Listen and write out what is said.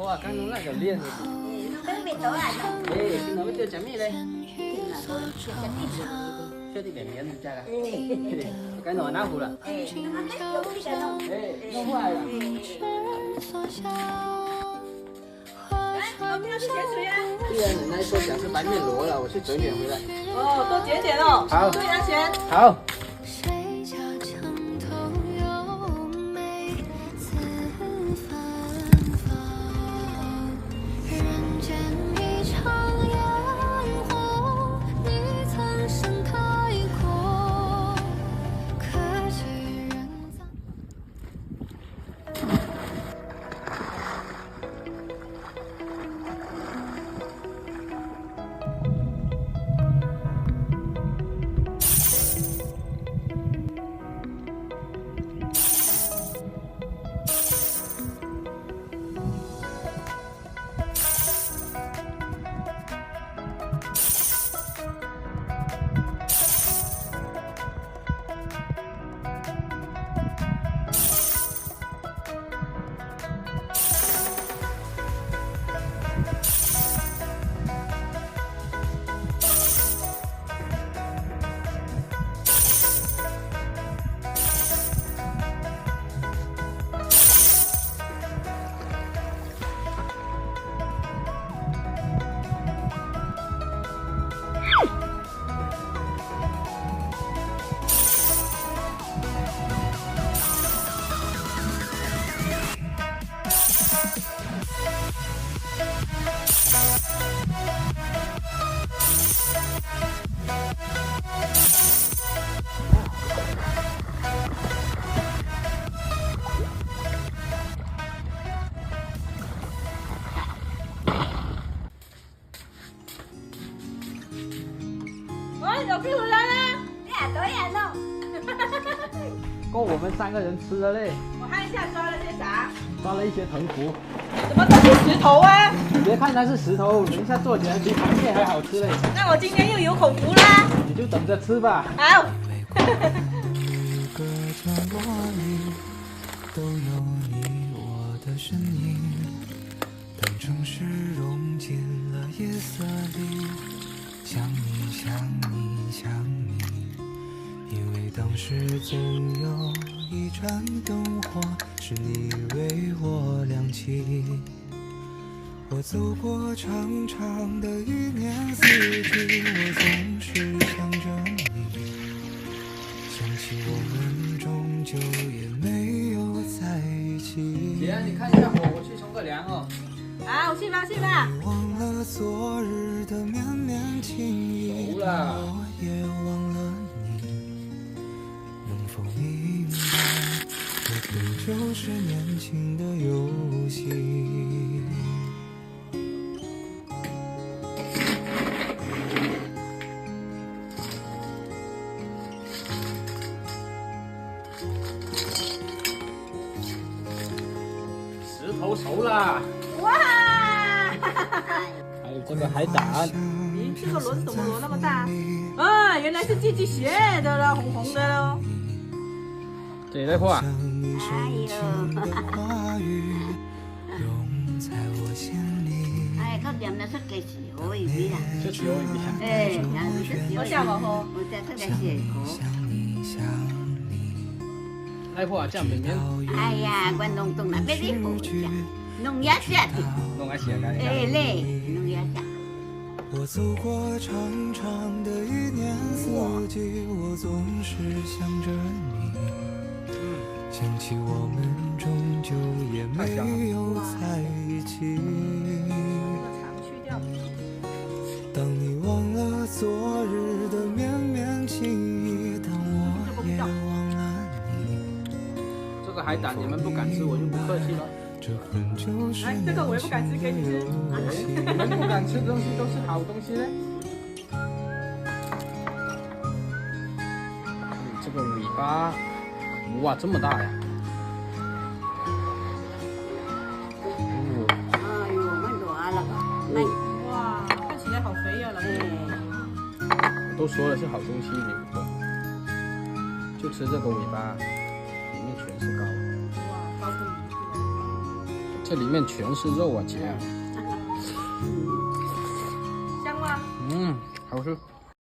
哇，刚刚那个练的。等未到啊？哎，今日要叫什么咧？今日我吃个地子。小弟妹妹你知啦？该弄哪壶了？哎，有不得弄。哎，弄坏了。我们要去节水啊！既然奶奶说想吃白面螺了，我去整点回来。哦，多捡点哦。好。对呀，钱。好。小屁回来啦！对呀，弄。够我们3个人吃了嘞。我看一下抓了些啥？抓了一些藤壶。怎么都是石头啊？你别看它是石头，等一下做起来比螃蟹还好吃嘞。那我今天又有口福啦！你就等着吃吧。好。都有你我的身影，当城市融进了夜色里，想你想你想你，因为当时总有一盏灯火是你为我亮起。我走过长长的一年四季，我总是想着你，想起我们终究也没有在一起。姐，你看一下我去冲个凉哦。好，去吧去吧。忘了昨日的绵绵情意，我也忘了你。能否明白，这本就是年轻的游戏。石头熟了。哇！还有这个海胆。咦，这个轮怎么轮那么大？啊，原来是寄寄写的了，红红的喽。这在画。哎佢掂得出嘅時可以邊啊？出去可以邊啊？誒，有出我下網喝。我在出嘅時來畫這樣邊邊。哎呀，我弄到那邊啲火呀，弄一下的。弄個寫㗎。哎嘞，弄一下。我走過長長的一年四季，我總是想着你，想起我們終究也沒有在一起。當你忘了昨日的綿綿情意，當我也忘了你。這個海膽你們不敢吃，我就不客氣了。哎，這個我也不敢吃，給你吃。你們不敢吃的東西都是好東西嘞。這個尾巴，哇，這麼大呀！哎呦，蠻大了個。哇，看起來好肥呀，老公。都說了是好東西，你不懂。就吃這個尾巴，裡面全是膏。哇，膏不離去了。这里面全是肉啊，姐。香吗？好吃。